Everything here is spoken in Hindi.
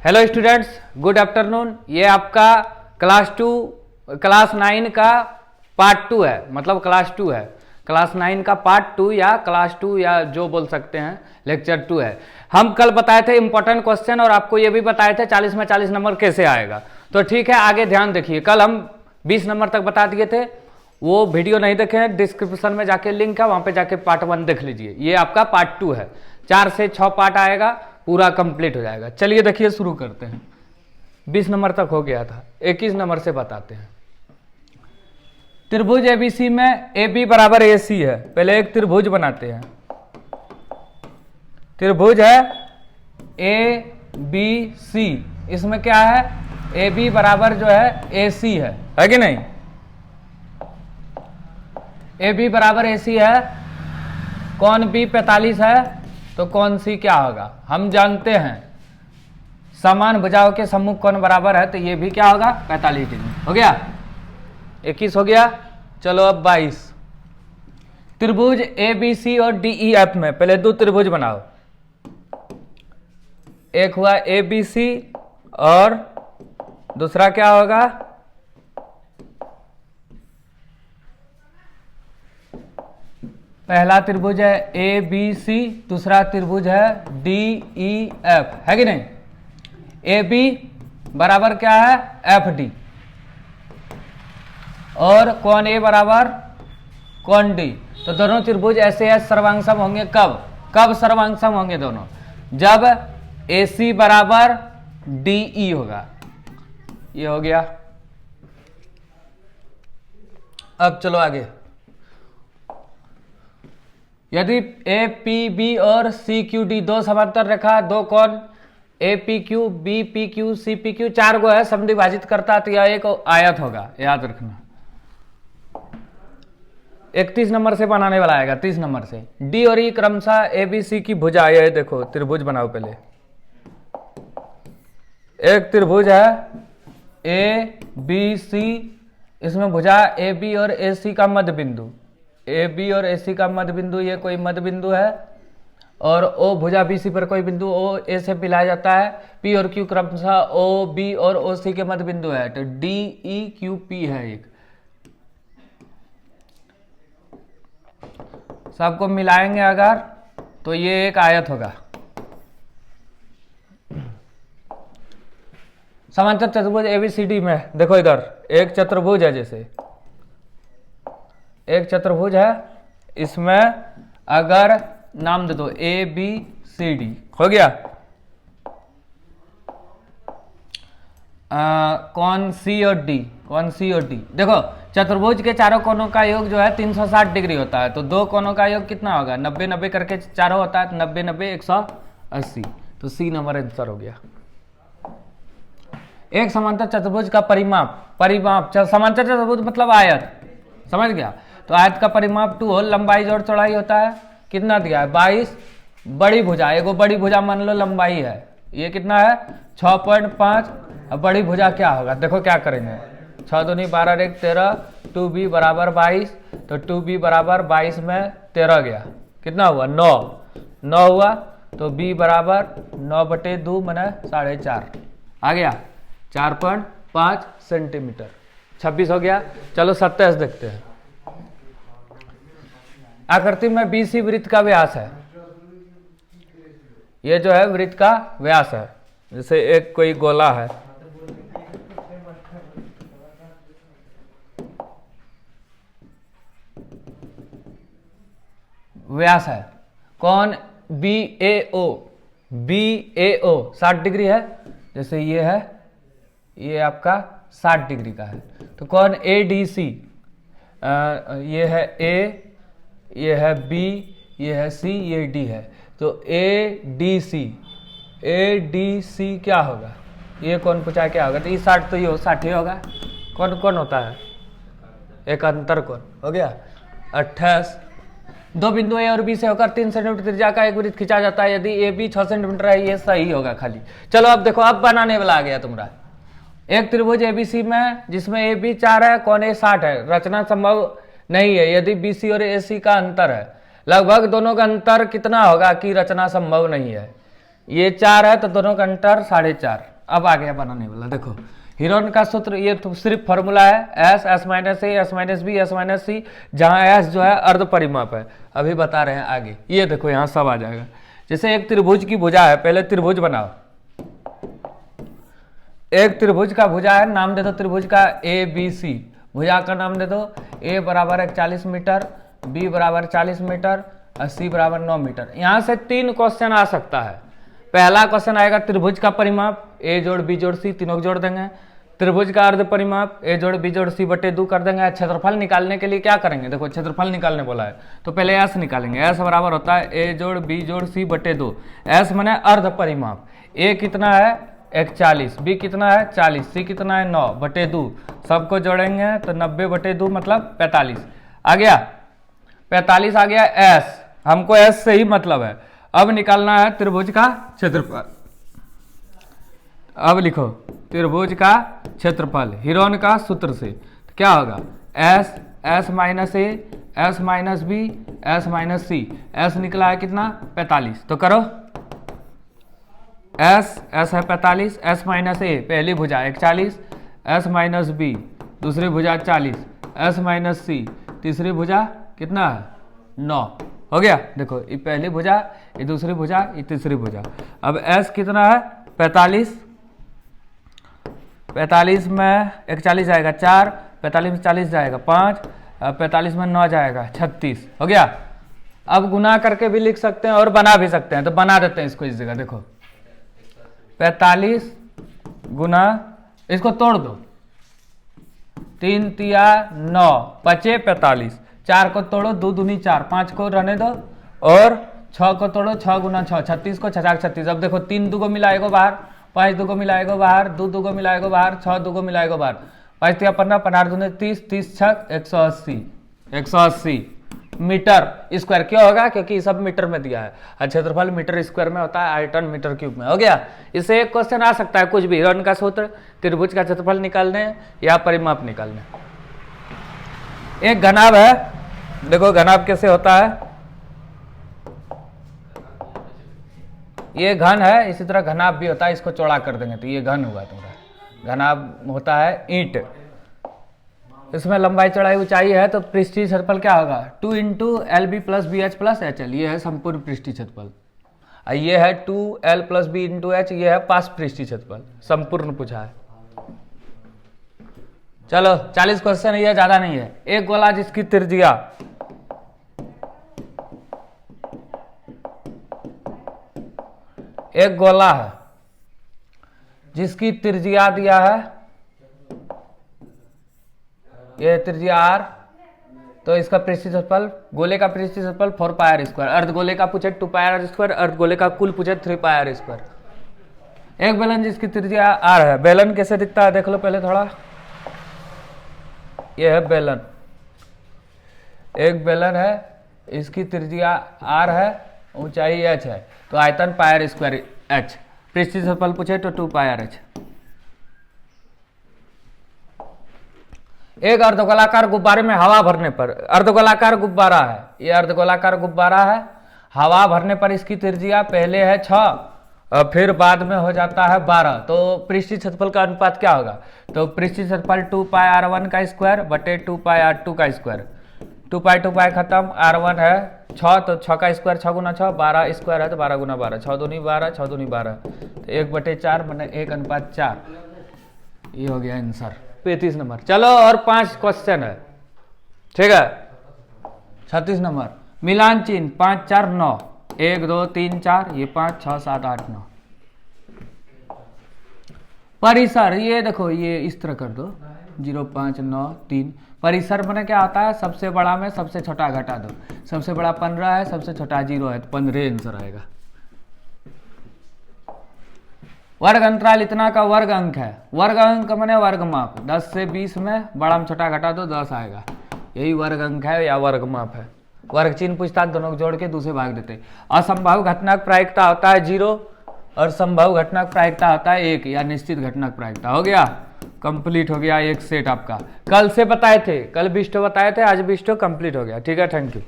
Hello students, good afternoon. ये आपका क्लास 9 का पार्ट 2 है, मतलब क्लास 2 है। क्लास 9 का पार्ट 2 या क्लास 2 या जो बोल सकते हैं, लेक्चर 2 है। हम कल बताए थे इंपॉर्टेंट क्वेश्चन और आपको ये भी बताए थे 40 में 40 नंबर कैसे आएगा। तो ठीक है, आगे ध्यान देखिए। कल हम 20 नंबर तक बता दिए थे, वो वीडियो नहीं देखे हैं, डिस्क्रिप्शन में जाके लिंक है, वहां पे जाके पार्ट 1 देख लीजिए। ये आपका पार्ट 2 है, 4 से 6 पार्ट आएगा, पूरा कंप्लीट हो जाएगा। चलिए देखिए, शुरू करते हैं। 20 नंबर तक हो गया था, 21 नंबर से बताते हैं। त्रिभुज एबीसी में ए बी बराबर ए सी है। पहले एक त्रिभुज बनाते हैं। त्रिभुज है ए बी सी, इसमें क्या है, ए बी बराबर जो है ए सी है कि नहीं। ए बी बराबर ए सी है, कौन बी 45 है, तो कौन सी क्या होगा, हम जानते हैं। समान भुजाओं के सम्मुख कोण बराबर है, तो ये भी क्या होगा, 45 डिग्री। हो गया, 21 हो गया। चलो अब 22। त्रिभुज ए बी सी और डी ई एफ में पहले दो त्रिभुज बनाओ। एक हुआ ए बी सी और दूसरा क्या होगा, पहला त्रिभुज है ए बी सी, दूसरा त्रिभुज है डी ई एफ, है कि नहीं। ए बी बराबर क्या है, एफ डी, और कौन ए बराबर कौन डी। तो दोनों त्रिभुज ऐसे है, सर्वांगसम होंगे कब, कब सर्वांगसम होंगे दोनों, जब ए सी बराबर डी ई होगा। ये हो गया। अब चलो आगे। यदि ए पी बी और सी क्यू डी दो समांतर रेखा, दो कोण A P Q B P Q C P Q, चार को है, समद्विभाजित करता, तो यह एक आयत होगा, याद रखना। 31 नंबर से बनाने वाला आएगा, 30 नंबर से। डी और ई क्रमशः ए बी सी की भुजा, ये देखो त्रिभुज बनाओ। पहले एक त्रिभुज है ए बी सी, इसमें भुजा ए बी और ए सी का मध्य बिंदु, ए बी और ए सी का मध्य बिंदु, ये कोई मध्य बिंदु है, और ओ भुजा बी सी पर कोई बिंदु ओ ए से मिलाया जाता है। पी और क्यू क्रमशः ओ बी और ओ सी के मध्य बिंदु है, तो डी ई क्यू पी है एक। सबको मिलाएंगे अगर, तो ये एक आयत होगा। समांतर चतुर्भुज एबीसीडी में देखो, इधर एक चतुर्भुज है, जैसे एक चतुर्भुज है, इसमें अगर नाम दे दो ए बी सी डी, हो गया। कौन सी और डी, कौन सी और डी। देखो चतुर्भुज के चारों कोणों का योग जो है 360 डिग्री होता है, तो दो कोणों का योग कितना होगा, 90 90 करके चारों होता है, तो 90 90 180, तो सी नंबर आंसर हो गया। एक समांतर चतुर्भुज का परिमाप समांतर चतुर्भुज मतलब आयत, समझ गया। तो आयत का परिमाप 2 हो, लंबाई जोड़ चौड़ाई होता है, कितना दिया है 22। बड़ी भुजा, एगो बड़ी भुजा मान लो लंबाई है, ये कितना है 6.5। अब बड़ी भुजा क्या होगा, देखो क्या करेंगे, 6 दूनी 12 1 13, 2b बराबर 22, तो 2b बराबर 22 में 13 गया, कितना हुआ 9 हुआ, तो b बराबर 9/2 मैंने 4.5 आ गया, 4.5 सेंटीमीटर, 26 हो गया। चलो 27 देखते हैं। आकृति में बीसी वृत्त का व्यास है, ये जो है वृत्त का व्यास है, जैसे एक कोई गोला है, व्यास है। कौन बी ए ओ 60 डिग्री है, जैसे ये है, ये आपका 60 डिग्री का है। तो कौन ए डी सी, ये है ए, ये है बी, ये है सी, ये डी है, तो ए डी सी क्या होगा, ये कौन पूछा क्या होगा, तो ये 60, तो ये 60 ही होगा। कौन कौन होता है, एक अंतर कौन हो गया 28। दो बिंदु ए और बी से होकर 3 सेंटीमीटर त्रिज्या का एक वृत्त खींचा जाता है, यदि ए बी 6 सेंटीमीटर है, ये सही होगा खाली। चलो अब देखो, अब बनाने वाला आ गया तुम्हारा। एक त्रिभुज एबीसी में जिसमें ए बी 4 है, कौन ए 60 है, रचना संभव नहीं है यदि बी सी और ए सी का अंतर है। लगभग दोनों का अंतर कितना होगा कि रचना संभव नहीं है। ये 4 है तो दोनों का अंतर 4.5, अब आ गया बनाने वाला। देखो हीरोन का सूत्र ये तो सिर्फ फॉर्मूला है, S, S minus A, S minus B, S minus C, जहाँ एस जो है अर्ध परिमाप है। अभी बता रहे हैं आगे, ये देखो यहाँ सब आ जाएगा। जैसे एक त्रिभुज की भुजा है, पहले त्रिभुज बनाओ। एक त्रिभुज का भुजा है, नाम दे दो त्रिभुज का ए बी सी। भुजा का नाम दे दो, ए बराबर है 40 मीटर, बी बराबर 40 मीटर और सी बराबर 9 मीटर। यहाँ से 3 क्वेश्चन आ सकता है। पहला क्वेश्चन आएगा त्रिभुज का परिमाप, ए जोड़ बी जोड़ सी, तीनों को जोड़ देंगे। त्रिभुज का अर्ध परिमाप, ए जोड़ बी जोड़ सी बटे 2 कर देंगे। क्षेत्रफल निकालने के लिए क्या करेंगे, देखो क्षेत्रफल निकालने बोला है तो पहले एस निकालेंगे। एस बराबर होता है ए जोड़ बी जोड़ सी बटे 2। एस माने अर्ध परिमाप, ए कितना है 41, बी कितना है 40, सी कितना है 9 बटे 2। सबको जोड़ेंगे तो 90 बटे 2 मतलब 45 आ गया। 45 आ गया एस, हमको एस से ही मतलब है। अब निकालना है त्रिभुज का क्षेत्रफल। अब लिखो त्रिभुज का क्षेत्रफल हीरोन का सूत्र से तो क्या होगा, S, S minus A, S minus B, S minus C. S निकला है कितना 45, तो करो एस, एस है 45, एस माइनस ए पहली भुजा 41, एस माइनस बी दूसरी भुजा 40, एस माइनस सी तीसरी भुजा कितना है 9 हो गया। देखो ये पहली भुजा, ये दूसरी भुजा, ये तीसरी भुजा। अब एस कितना है 45, 45 में 41 जाएगा 4, 45 में 40 जाएगा 5, 45 में 9 जाएगा 36 हो गया। अब गुना करके भी लिख सकते हैं और बना भी सकते हैं, तो बना देते हैं इसको इस जगह। देखो 45 गुना, इसको तोड़ दो, 3 तिया 9 बचे 45, 4 को तोड़ो 2 दूनी 4, 5 को रहने दो और 6 को तोड़ो 6 गुना 6, 36 को 6 36। अब देखो 3 2 को मिलाएगा बाहर, 5 2 को मिलाएगा बाहर, 2 2 को मिलाएगा बाहर, 6 2 को मिलाएगा बाहर, 5 तिया 15, 15 दूने 30, 30 6 180, 180 मीटर स्क्वायर। क्यों होगा, क्योंकि सब मीटर में दिया है। क्षेत्रफल मीटर स्क्वायर में होता है, आयतन मीटर क्यूब में। हो गया। इससे एक क्वेश्चन आ सकता है कुछ भी, हीरोन का सूत्र, त्रिभुज का क्षेत्रफल निकालने या परिमाप निकालने। एक घनाभ है, देखो घनाभ कैसे होता है, ये घन है, इसी तरह घनाभ भी होता है। इसको चौड़ा कर देंगे तो ये घन हुआ तुम्हारा। घनाभ होता है ईंट, इसमें लंबाई चौड़ाई ऊंचाई है, तो पृष्ठीय क्षेत्रफल क्या होगा 2 into L B plus B H plus H L. ये है संपूर्ण पृष्ठीय क्षेत्रफल। ये है 2l plus B into H, ये है पास पृष्ठीय क्षेत्रफल। संपूर्ण पूछा है। चलो 40 क्वेश्चन है, ज्यादा नहीं है। एक गोला जिसकी त्रिज्या एक गोला है जिसकी त्रिज्या दिया है, ये त्रिज्या r, तो इसका पृष्ठीय क्षेत्रफल, गोले का पृष्ठीय क्षेत्रफल 4 पाई आर स्क्वायर। अर्धगोले का पूछे 2 पाई आर स्क्वायर, अर्धगोले का कुल पूछे 3 पाई आर स्क्वायर। एक बेलन जिसकी त्रिज्या r है। बेलन कैसे दिखता है देख लो पहले थोड़ा। ये है बेलन, एक बेलन है, इसकी त्रिज्या r है, ऊंचाई h है, तो आयतन पाई आर स्क्वायर h। पृष्ठीय क्षेत्रफल पूछे तो 2 पाई आर h। एक अर्धगोलाकार गुब्बारे में हवा भरने पर, अर्धगोलाकार गुब्बारा है, ये अर्धगोलाकार गुब्बारा है, हवा भरने पर इसकी त्रिज्या पहले है 6 और फिर बाद में हो जाता है 12, तो पृष्ठीय क्षेत्रफल का अनुपात क्या होगा, तो पृष्ठीय क्षेत्रफल 2 पाई r1 का स्क्वायर बटे 2 पाई r2 का स्क्वायर। 2 पाई खत्म, r1 है 6, तो 6 का स्क्वायर 6 गुना 6, 12 स्क्वायर है तो 12 गुना 12, 6 दूनी 12, 6 दूनी 12, तो 1/4 बने 1:4। ये हो गया आंसर 35 नंबर। चलो और 5 क्वेश्चन है, ठीक है। 36 नंबर, मिलान चिन्ह 5 4 9, 1 2 3 4, ये 5 6 7 8 9। परिसर, ये देखो ये इस तरह कर दो 0 5 9 3। परिसर में क्या होता है, सबसे बड़ा में सबसे छोटा घटा दो। सबसे बड़ा 15 है, सबसे छोटा 0 है, तो 15 आंसर आएगा। वर्ग अंतराल इतना का वर्ग अंक है। वर्ग अंक मैंने वर्ग माप, 10 से 20 में बड़ा में छोटा घटा दो 10 आएगा, यही वर्ग अंक है या वर्ग माप है। वर्ग चिन्ह पूछता है, दोनों को जोड़ के दूसरे भाग देते। असंभव घटनाक प्रायिकता होता है 0 और संभव घटनाक प्रायिकता होता है 1 या निश्चित घटनाक प्रायिकता। हो गया, कंप्लीट हो गया एक सेट आपका। कल से बताए थे, कल 20 बताए थे, आज 20 कंप्लीट हो गया। ठीक है, थैंक यू।